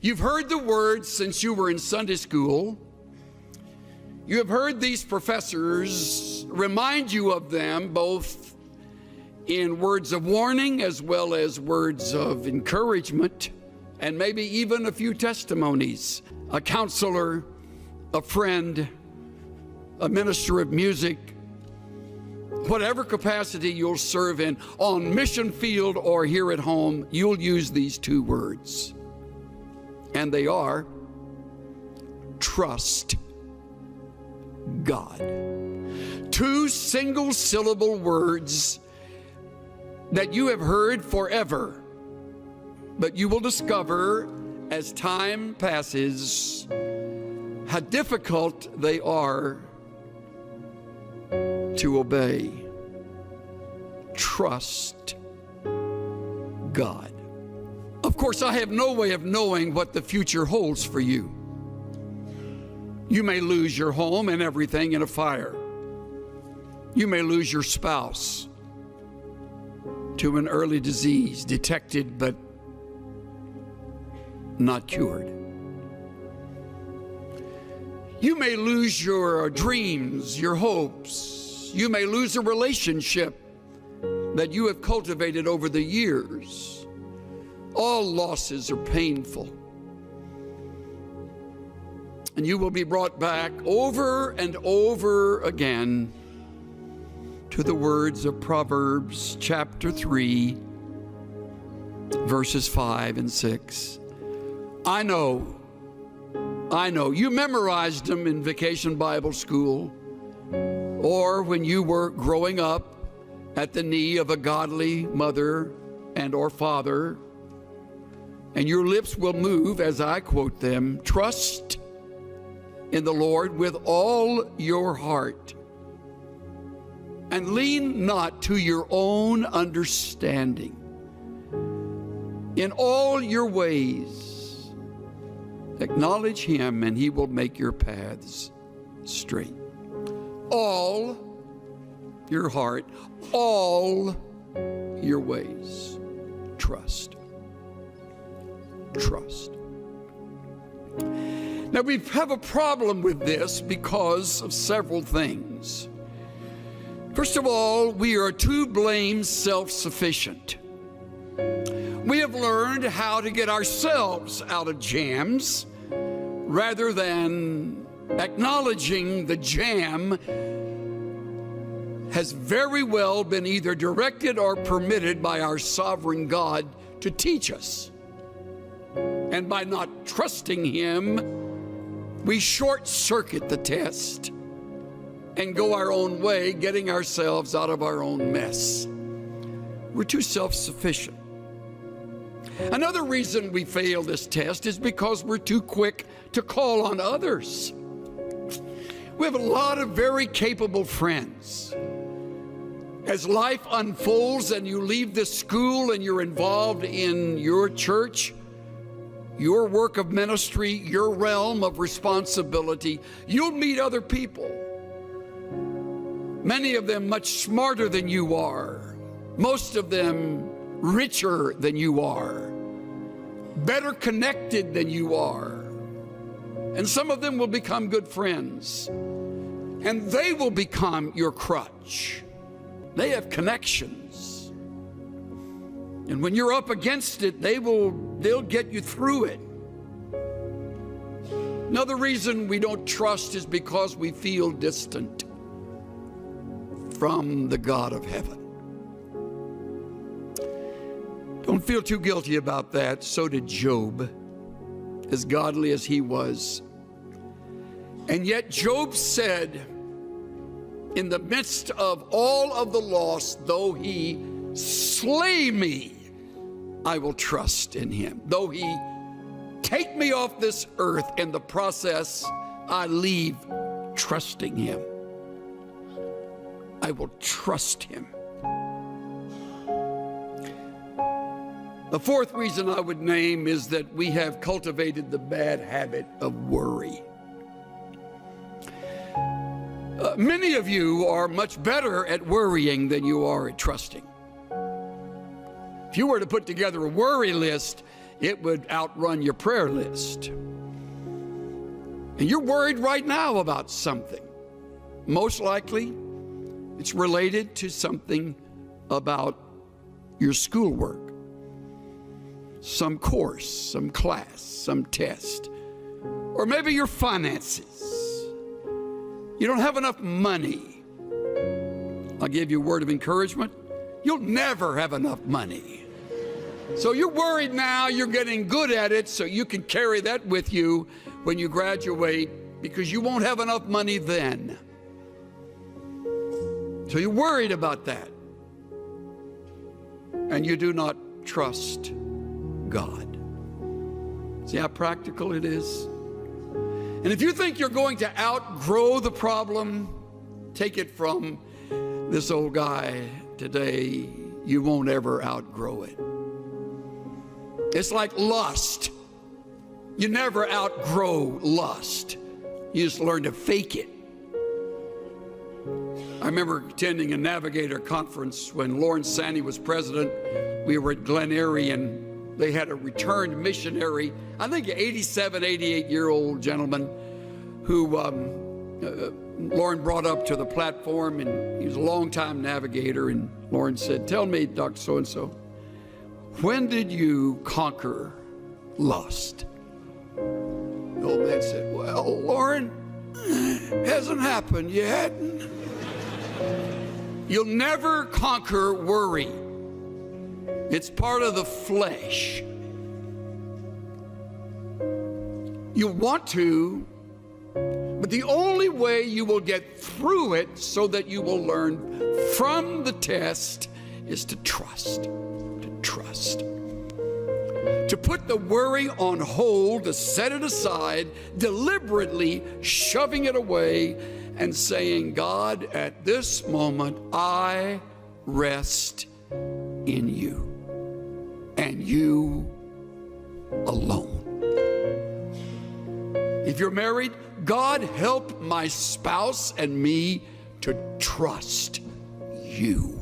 You've heard the words since you were in Sunday school. You have heard these professors remind you of them both in words of warning as well as words of encouragement, and maybe even a few testimonies. A counselor, a friend, a minister of music, whatever capacity you'll serve in, on mission field or here at home, you'll use these two words. And they are, trust God. Two single-syllable words that you have heard forever, but you will discover as time passes how difficult they are to obey. Trust God. Of course, I have no way of knowing what the future holds for you. You may lose your home and everything in a fire. You may lose your spouse to an early disease, detected but not cured. You may lose your dreams, your hopes. You may lose a relationship that you have cultivated over the years. All losses are painful. And you will be brought back over and over again to the words of Proverbs chapter 3, verses 5 and 6. I know. You memorized them in Vacation Bible School or when you were growing up at the knee of a godly mother and or father, and your lips will move as I quote them. Trust in the Lord with all your heart, and lean not to your own understanding. In all your ways, acknowledge Him, and He will make your paths straight. All your heart, all your ways, trust. Trust. Now, we have a problem with this because of several things. First of all, we are too blamed self-sufficient. We have learned how to get ourselves out of jams rather than acknowledging the jam has very well been either directed or permitted by our sovereign God to teach us. And by not trusting Him, we short-circuit the test and go our own way, getting ourselves out of our own mess. We're too self-sufficient. Another reason we fail this test is because we're too quick to call on others. We have a lot of very capable friends. As life unfolds and you leave this school and you're involved in your church, your work of ministry, your realm of responsibility, you'll meet other people. Many of them much smarter than you are. Most of them richer than you are. Better connected than you are. And some of them will become good friends. And they will become your crutch. They have connections. And when you're up against it, they'll get you through it. Another reason we don't trust is because we feel distant from the God of heaven. Don't feel too guilty about that. So did Job, as godly as he was. And yet Job said, in the midst of all of the loss, though he slay me, I will trust in him. Though he take me off this earth, in the process, I leave trusting him. I will trust him. The fourth reason I would name is that we have cultivated the bad habit of worry. Many of you are much better at worrying than you are at trusting. If you were to put together a worry list, it would outrun your prayer list. And you're worried right now about something. Most likely, it's related to something about your schoolwork, some course, some class, some test, or maybe your finances. You don't have enough money. I'll give you a word of encouragement. You'll never have enough money. So you're worried now, you're getting good at it so you can carry that with you when you graduate, because you won't have enough money then. So you're worried about that. And you do not trust God. See how practical it is? And if you think you're going to outgrow the problem, take it from this old guy today, you won't ever outgrow it. It's like lust. You never outgrow lust. You just learn to fake it. I remember attending a Navigator conference when Lawrence Sandy was president. We were at Glen Erie, and they had a returned missionary, I think an 87, 88-year-old gentleman who Lauren brought up to the platform, and he was a longtime navigator. And Lauren said, "Tell me, Dr. So-and-so, when did you conquer lust?" The old man said, "Well, Lauren, hasn't happened yet." You'll never conquer worry. It's part of the flesh. You want to, but the only way you will get through it so that you will learn from the test is to trust. To trust. To put the worry on hold, to set it aside, deliberately shoving it away and saying, "God, at this moment, I rest in you and you alone." If you're married, God, help my spouse and me to trust you,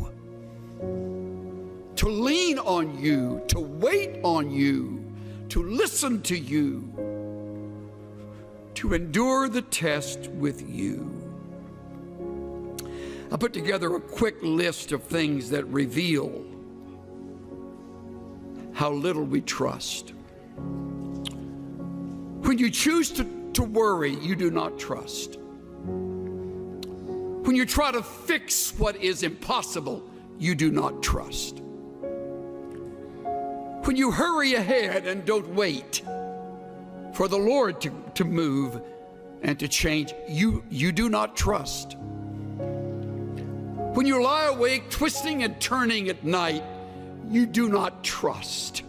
to lean on you, to wait on you, to listen to you, to endure the test with you. I put together a quick list of things that reveal how little we trust. When you choose to worry, you do not trust. When you try to fix what is impossible, you do not trust. When you hurry ahead and don't wait for the Lord to move and to change, you do not trust. When you lie awake twisting and turning at night, you do not trust.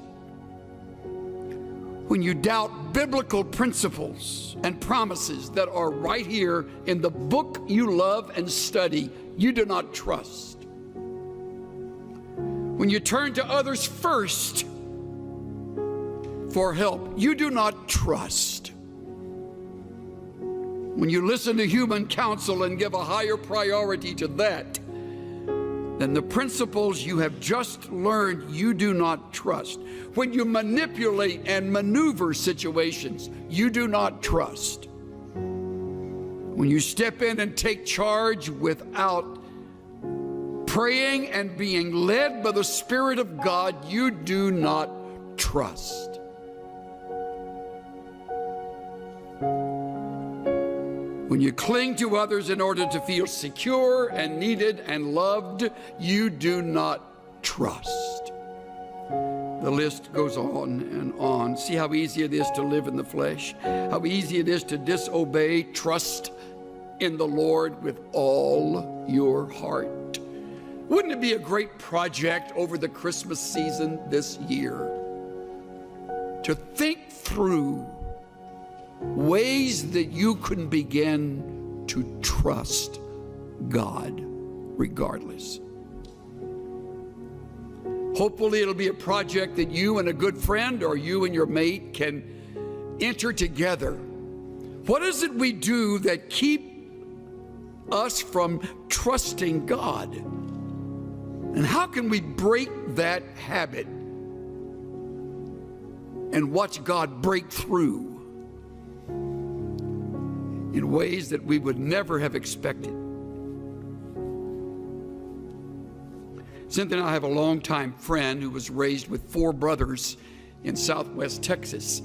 When you doubt biblical principles and promises that are right here in the book you love and study, you do not trust. When you turn to others first for help, you do not trust. When you listen to human counsel and give a higher priority to that than the principles you have just learned, you do not trust. When you manipulate and maneuver situations, you do not trust. When you step in and take charge without praying and being led by the Spirit of God, you do not trust. When you cling to others in order to feel secure and needed and loved, you do not trust. The list goes on and on. See how easy it is to live in the flesh, how easy it is to disobey. Trust in the Lord with all your heart. Wouldn't it be a great project over the Christmas season this year to think through ways that you can begin to trust God regardless? Hopefully it'll be a project that you and a good friend or you and your mate can enter together. What is it we do that keep us from trusting God? And how can we break that habit and watch God break through in ways that we would never have expected. Cynthia and I have a longtime friend who was raised with 4 brothers in southwest Texas.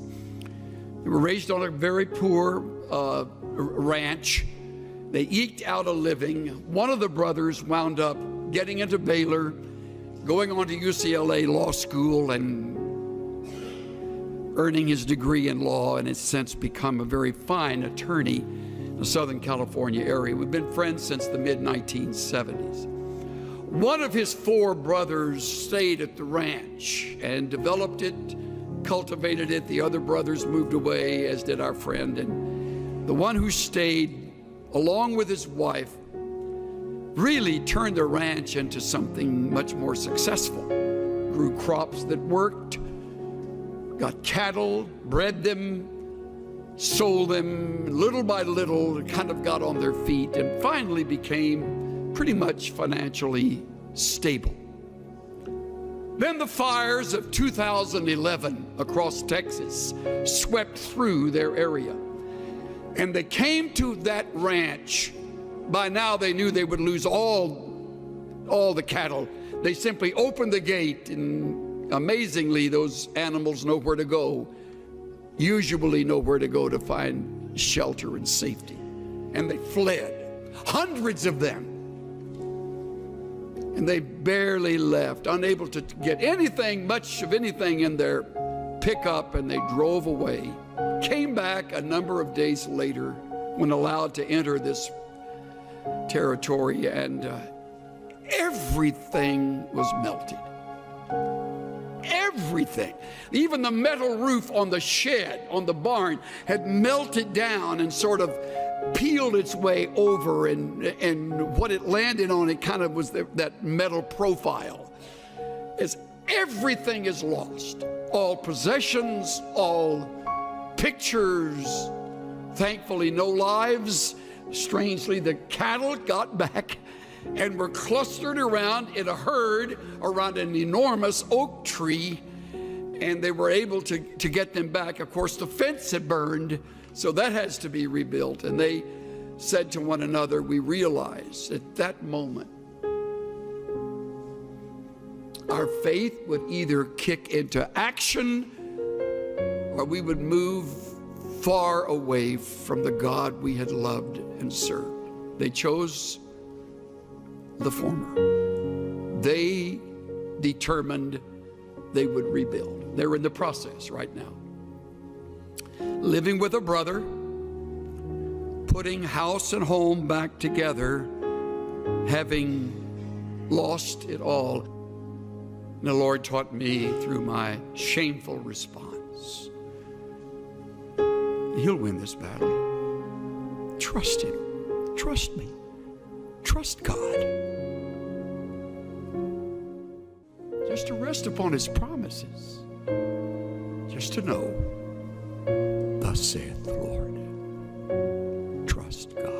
They were raised on a very poor ranch. They eked out a living. One of the brothers wound up getting into Baylor, going on to UCLA Law School, and earning his degree in law, and has since become a very fine attorney in the Southern California area. We've been friends since the mid-1970s. One of his 4 brothers stayed at the ranch and developed it, cultivated it. The other brothers moved away, as did our friend. And the one who stayed, along with his wife, really turned the ranch into something much more successful. Grew crops that worked, got cattle, bred them, sold them. Little by little, kind of got on their feet and finally became pretty much financially stable. Then the fires of 2011 across Texas swept through their area. And they came to that ranch. By now they knew they would lose all the cattle. They simply opened the gate, and amazingly, those animals know where to go, usually know where to go to find shelter and safety. And they fled, hundreds of them. And they barely left, unable to get much of anything in their pickup, and they drove away. Came back a number of days later when allowed to enter this territory, and everything was melted. Everything. Even the metal roof on the shed, on the barn, had melted down and sort of peeled its way over, and what it landed on, it kind of was that metal profile. As everything is lost, all possessions, all pictures, thankfully no lives. Strangely, the cattle got back and were clustered around in a herd around an enormous oak tree, and they were able to get them back. Of course, the fence had burned, so that has to be rebuilt. And they said to one another, we realized at that moment our faith would either kick into action or we would move far away from the God we had loved and served. They chose the former. They determined they would rebuild. They're in the process right now. Living with a brother, putting house and home back together, having lost it all. And the Lord taught me through my shameful response, He'll win this battle. Trust Him. Trust me. Trust God. Just to rest upon His promises. Just to know, thus saith the Lord. Trust God.